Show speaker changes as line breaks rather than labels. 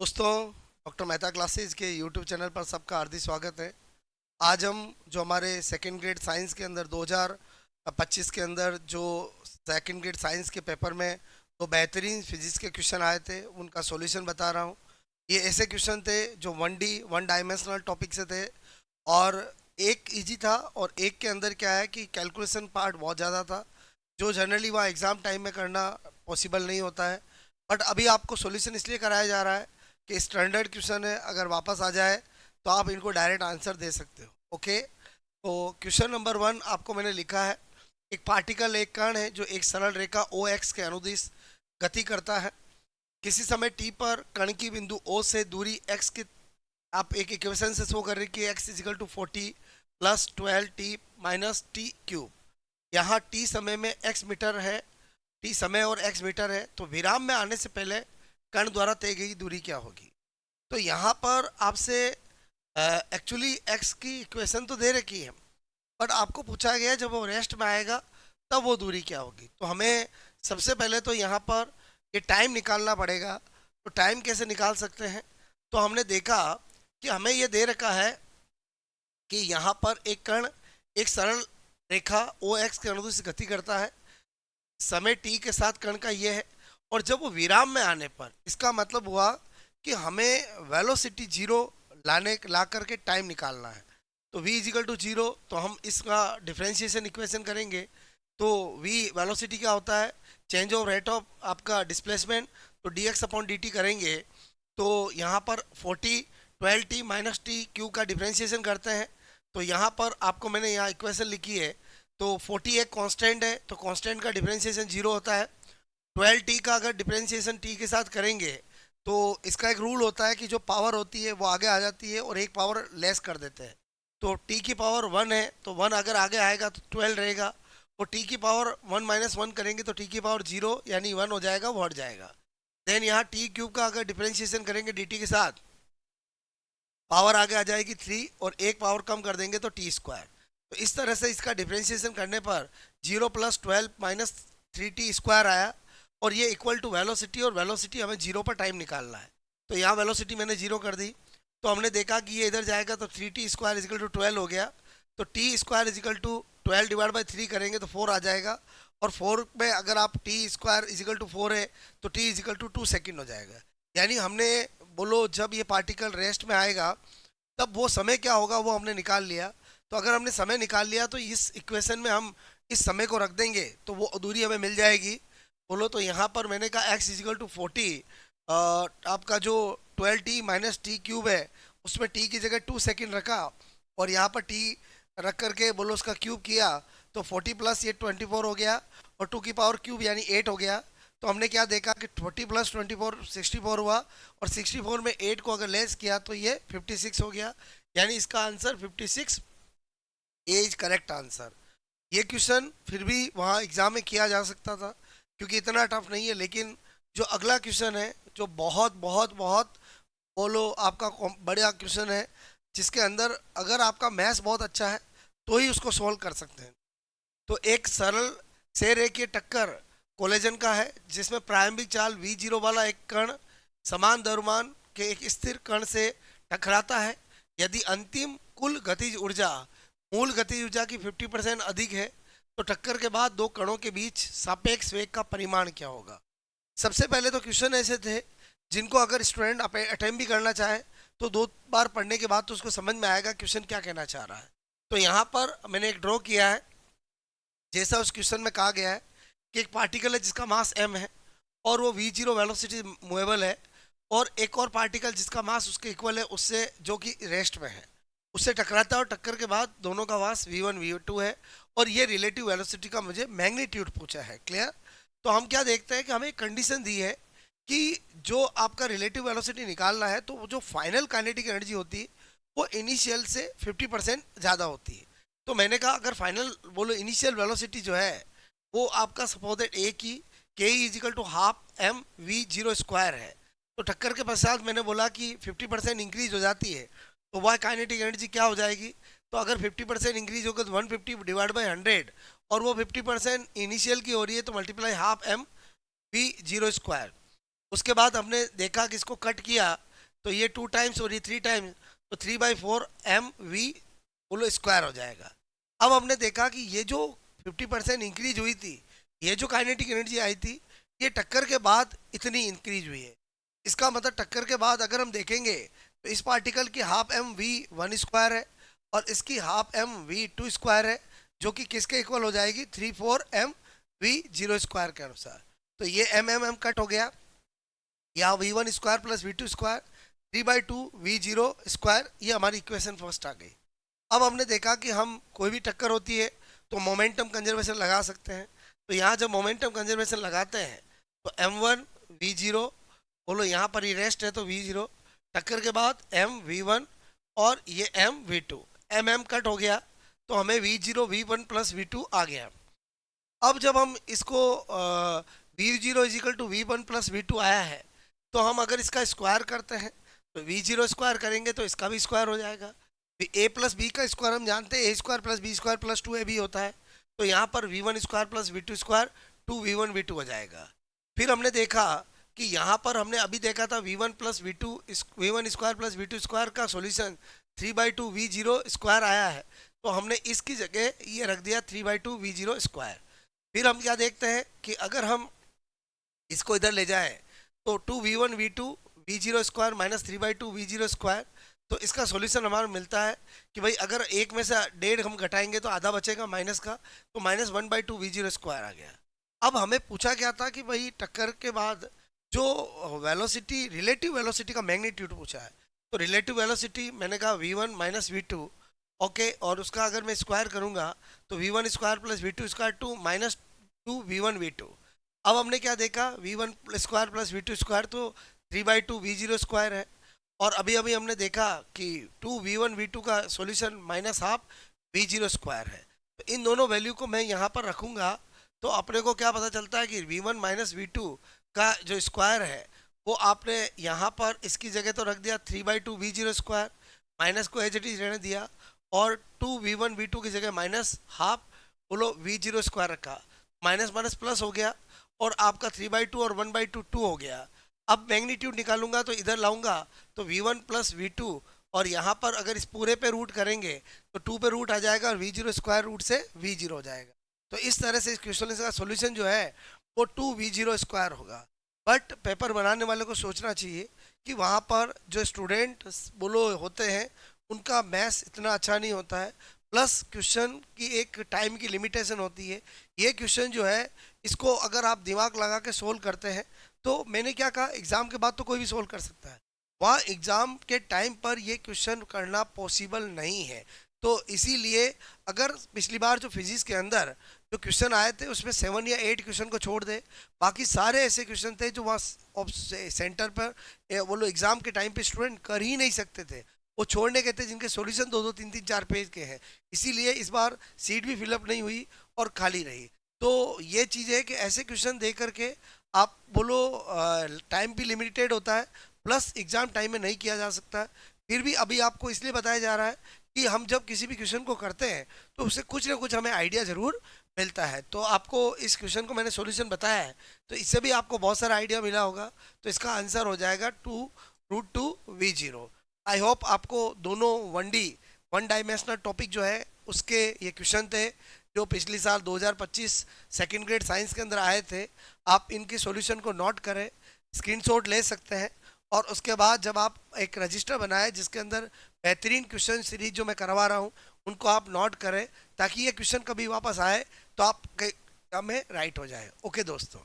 दोस्तों, doctor Mehta classes के YouTube channel पर सबका हार्दिक स्वागत है। आज हम जो हमारे सेकेंड ग्रेड साइंस के अंदर 2025 के अंदर जो सेकेंड ग्रेड साइंस के पेपर में दो बेहतरीन फिजिक्स के क्वेश्चन आए थे उनका सॉल्यूशन बता रहा हूँ। ये ऐसे क्वेश्चन थे जो वन डायमेंशनल टॉपिक से थे और एक इजी था और एक के अंदर क्या है कि कैलकुलेशन पार्ट बहुत ज़्यादा था जो जनरली वहाँ एग्ज़ाम टाइम में करना पॉसिबल नहीं होता है। बट अभी आपको सॉल्यूशन इसलिए कराया जा रहा है कि स्टैंडर्ड क्वेश्चन है, अगर वापस आ जाए तो आप इनको डायरेक्ट आंसर दे सकते हो। ओके, तो क्वेश्चन नंबर 1 आपको मैंने लिखा है। एक पार्टिकल, एक कण है जो एक सरल रेखा ओ एक्स के अनुदिश गति करता है। किसी समय टी पर कण की बिंदु ओ से दूरी एक्स की आप एक इक्वेशन से शो कर रहे कि x equal to 40 plus 12t minus t cube. यहाँ टी समय में एक्स मीटर है, टी समय और एक्स मीटर है, तो विराम में आने से पहले कण द्वारा तय गई दूरी क्या होगी। तो यहाँ पर आपसे एक्चुअली एक्स की इक्वेशन तो दे रखी है, बट आपको पूछा गया है जब वो रेस्ट में आएगा तब वो दूरी क्या होगी। तो हमें सबसे पहले तो यहाँ पर ये टाइम निकालना पड़ेगा। तो टाइम कैसे निकाल सकते हैं, तो हमने देखा कि हमें ये दे रखा है कि यहाँ पर एक कण एक सरल रेखा ओ एक्स के अनुदिश गति करता है, समय टी के साथ कण का ये है, और जब वो विराम में आने पर इसका मतलब हुआ कि हमें वेलोसिटी जीरो ला करके टाइम निकालना है। तो v इजिकल टू जीरो, तो हम इसका डिफ्रेंशिएशन इक्वेशन करेंगे। तो v वेलोसिटी क्या होता है, चेंज ऑफ रेट ऑफ आपका डिस्प्लेसमेंट, तो dx अपॉन dt करेंगे। तो यहाँ पर 40 12t माइनस टी क्यू का डिफ्रेंशिएशन करते हैं। तो यहाँ पर आपको मैंने यहाँ इक्वेशन लिखी है। तो 40 एक कांस्टेंट है, तो कांस्टेंट का डिफरेंशिएशन जीरो होता है। 12t का अगर डिफरेंशिएशन t के साथ करेंगे तो इसका एक रूल होता है कि जो पावर होती है वो आगे आ जाती है और एक पावर लेस कर देते हैं। तो t की पावर 1 है, तो 1 अगर आगे आएगा तो 12 रहेगा, और t की पावर 1 माइनस 1 करेंगे तो t की पावर 0 यानी 1 हो जाएगा, वो हट जाएगा। देन यहाँ t क्यूब का अगर डिफरेंशिएशन करेंगे dt के साथ, पावर आगे आ जाएगी 3 और एक पावर कम कर देंगे तो टी स्क्वायर। तो इस तरह से इसका डिफ्रेंशिएशन करने पर 0 प्लस 12 माइनस 3t स्क्वायर आया, और ये इक्वल टू वेलोसिटी, और वेलोसिटी हमें जीरो पर टाइम निकालना है। तो यहाँ वेलोसिटी मैंने जीरो कर दी। तो हमने देखा कि ये इधर जाएगा तो 3t स्क्वायर इजिकल टू 12 हो गया। तो t square equal to 12 divide by 3 करेंगे तो 4 आ जाएगा, और 4 में अगर आप टी स्क्वायर इजिकल टू 4 है तो टी इजिकल टू 2 सेकेंड हो जाएगा। यानी हमने बोलो जब ये पार्टिकल रेस्ट में आएगा तब वो समय क्या होगा वो हमने निकाल लिया। तो अगर हमने समय निकाल लिया तो इस इक्वेशन में हम इस समय को रख देंगे तो वो दूरी हमें मिल जाएगी। बोलो तो यहाँ पर मैंने कहा x इजिकल टू 40, आपका जो 12t माइनस टी क्यूब है उसमें t की जगह 2 सेकेंड रखा, और यहाँ पर t रख करके बोलो उसका क्यूब किया, तो 40 प्लस ये 24 हो गया, और 2 की पावर क्यूब यानी 8 हो गया। तो हमने क्या देखा कि 40 प्लस 24 64 हुआ, और 64 में 8 को अगर लेस किया तो ये 56 हो गया। यानी इसका आंसर 56 इज करेक्ट आंसर। ये क्वेश्चन फिर भी वहाँ एग्जाम में किया जा सकता था क्योंकि इतना टफ नहीं है, लेकिन जो अगला क्वेश्चन है जो बहुत बहुत बहुत बोलो आपका बढ़िया क्वेश्चन है, जिसके अंदर अगर आपका मैथ्स बहुत अच्छा है तो ही उसको सोल्व कर सकते हैं। तो एक सरल से रेखीय टक्कर कोलेजन का है जिसमें प्रारंभिक चाल v0 वाला एक कण समान द्रव्यमान के एक स्थिर कण से टकराता है। यदि अंतिम कुल गतिज ऊर्जा मूल गतिज ऊर्जा की 50% अधिक है तो टक्कर के बाद दो कणों के बीच सापेक्ष वेग का परिमाण क्या होगा। सबसे पहले तो क्वेश्चन ऐसे थे जिनको अगर स्टूडेंट अटेम्प्ट भी करना चाहे तो दो बार पढ़ने के बाद तो उसको समझ में आएगा क्वेश्चन क्या कहना चाह रहा है। तो यहाँ पर मैंने एक ड्रॉ किया है जैसा उस क्वेश्चन में कहा गया है कि एक पार्टिकल है जिसका मास m है और वो v0 वेलोसिटी मूवेबल है, और एक और पार्टिकल जिसका मास उसके इक्वल है उससे जो कि रेस्ट में है, उससे टकराता है, और टक्कर के बाद दोनों का मास v1 v2 है, और ये रिलेटिव वेलोसिटी का मुझे मैग्नीट्यूड पूछा है। क्लियर। तो हम क्या देखते हैं कि हमें कंडीशन दी है कि जो आपका रिलेटिव वेलोसिटी निकालना है तो जो फाइनल काइनेटिक एनर्जी होती है वो इनिशियल से 50% ज़्यादा होती है। तो मैंने कहा अगर फाइनल बोलो इनिशियल वेलोसिटी जो है वो आपका सपोज दैट ए की K equal to half m v zero square है, तो टक्कर के पश्चात मैंने बोला कि 50% इंक्रीज हो जाती है, तो वह काइनेटिक एनर्जी क्या हो जाएगी। तो अगर 50% इंक्रीज होगा तो 150 डिवाइड बाई 100, और वो 50% इनिशियल की हो रही है तो multiply half m v zero square. उसके बाद हमने देखा कि इसको कट किया तो ये 2 टाइम्स और ये 3 टाइम्स, तो 3/4 एम वी बोलो स्क्वायर हो जाएगा। अब हमने देखा कि ये जो 50% इंक्रीज हुई थी, ये जो काइनेटिक एनर्जी आई थी, ये टक्कर के बाद इतनी इंक्रीज हुई है। इसका मतलब टक्कर के बाद अगर हम देखेंगे तो इस पार्टिकल की हाफ एम वी 1 स्क्वायर है और इसकी हाफ एम वी 2 स्क्वायर है, जो कि किसके इक्वल हो जाएगी, 3/4 एम वी 0 स्क्वायर के अनुसार। तो ये एम कट हो गया, यहाँ v 1 square plus v 2 square 3/2 v 0 square, ये हमारी इक्वेशन फर्स्ट आ गई। अब हमने देखा कि हम कोई भी टक्कर होती है तो मोमेंटम कंजर्वेशन लगा सकते हैं। तो यहाँ जब मोमेंटम कंजर्वेशन लगाते हैं तो m1 v0 बोलो, यहाँ पर ही रेस्ट है तो v0, टक्कर के बाद m v1 और ये m v2, m कट हो गया तो हमें v0 v1 प्लस v2 आ गया। अब जब हम इसको v0 is equal to v1 plus v2 आया है, तो हम अगर इसका स्क्वायर करते हैं तो v0 स्क्वायर करेंगे तो इसका भी स्क्वायर हो जाएगा। a प्लस बी का स्क्वायर हम जानते हैं, a square plus b square plus 2ab होता है। तो यहाँ पर v1 square plus v2 square 2v1 v2 हो जाएगा। फिर हमने देखा कि यहाँ पर हमने अभी देखा था v1 plus v2 v1 square plus v2 square का सॉल्यूशन 3/2 v0 स्क्वायर आया है, तो हमने इसकी जगह ये रख दिया 3/2 v0 स्क्वायर। फिर हम क्या देखते हैं कि अगर हम इसको इधर ले जाएं तो 2v1 v2 v0 square minus 3/2 v0 square, तो इसका सॉल्यूशन हमारा मिलता है कि भाई अगर एक में से 1.5 हम घटाएंगे तो आधा बचेगा माइनस का, तो -1/2 v0 स्क्वायर आ गया। अब हमें पूछा गया था कि भाई टक्कर के बाद जो वेलोसिटी, रिलेटिव वेलोसिटी का मैग्नीट्यूड पूछा है, तो रिलेटिव वेलोसिटी मैंने कहा v1 माइनस वी2, ओके, और उसका अगर मैं स्क्वायर करूंगा तो v1 square plus V2 square 2 v1 v2। अब हमने क्या देखा, v1 square plus V2 square तो 3/2 v0 स्क्वायर है, और अभी अभी हमने देखा कि 2v1 v2 का सॉल्यूशन -1/2 v0 स्क्वायर है। तो इन दोनों वैल्यू को मैं यहाँ पर रखूँगा तो अपने को क्या पता चलता है कि v1 माइनस वी2 का जो स्क्वायर है वो आपने यहाँ पर इसकी जगह तो रख दिया 3/2 v0 स्क्वायर, माइनस को एज इट इज रहने दिया, और 2v1 v2 की जगह -1/2 बोलो v0 स्क्वायर रखा, माइनस माइनस प्लस हो गया और आपका 3/2 और 1/2 2 हो गया। अब मैग्नीट्यूड निकालूंगा तो इधर लाऊंगा तो v1 प्लस वी2, और यहाँ पर अगर इस पूरे पे रूट करेंगे तो 2 पे रूट आ जाएगा और v0 स्क्वायर रूट से v0 हो जाएगा। तो इस तरह से इस क्वेश्चन का सॉल्यूशन जो है वो 2v0 स्क्वायर होगा। बट पेपर बनाने वाले को सोचना चाहिए कि वहाँ पर जो स्टूडेंट बोलो होते हैं उनका मैथ्स इतना अच्छा नहीं होता है, प्लस क्वेश्चन की एक टाइम की लिमिटेशन होती है। ये क्वेश्चन जो है इसको अगर आप दिमाग लगा के सोल्व करते हैं तो मैंने क्या कहा, एग्ज़ाम के बाद तो कोई भी सोल्व कर सकता है, वहाँ एग्ज़ाम के टाइम पर ये क्वेश्चन करना पॉसिबल नहीं है। तो इसीलिए अगर पिछली बार जो फिजिक्स के अंदर जो क्वेश्चन आए थे उसमें 7 या 8 क्वेश्चन को छोड़ दे, बाकी सारे ऐसे क्वेश्चन थे जो वहाँ सेंटर पर वो लोग एग्ज़ाम के टाइम पे स्टूडेंट कर ही नहीं सकते थे, वो छोड़ने के थे जिनके सॉल्यूशन 2-2 3-3 4 पेज के हैं। इसीलिए इस बार सीट भी फिलअप नहीं हुई और खाली रही। तो ये चीज़ है कि ऐसे क्वेश्चन दे करके आप बोलो टाइम भी लिमिटेड होता है, प्लस एग्ज़ाम टाइम में नहीं किया जा सकता। फिर भी अभी आपको इसलिए बताया जा रहा है कि हम जब किसी भी क्वेश्चन को करते हैं तो उससे कुछ ना कुछ हमें आइडिया ज़रूर मिलता है। तो आपको इस क्वेश्चन को मैंने सॉल्यूशन बताया है तो इससे भी आपको बहुत सारा आइडिया मिला होगा। तो इसका आंसर हो जाएगा 2√2 v0। आई होप आपको दोनों 1D 1 डायमेंशनल टॉपिक जो है उसके ये क्वेश्चन थे जो पिछली साल 2025 सेकेंड ग्रेड साइंस के अंदर आए थे। आप इनके सॉल्यूशन को नोट करें, स्क्रीनशॉट ले सकते हैं, और उसके बाद जब आप एक रजिस्टर बनाएं जिसके अंदर बेहतरीन क्वेश्चन सीरीज जो मैं करवा रहा हूं उनको आप नोट करें ताकि ये क्वेश्चन कभी वापस आए तो आप में राइट हो जाए। ओके दोस्तों।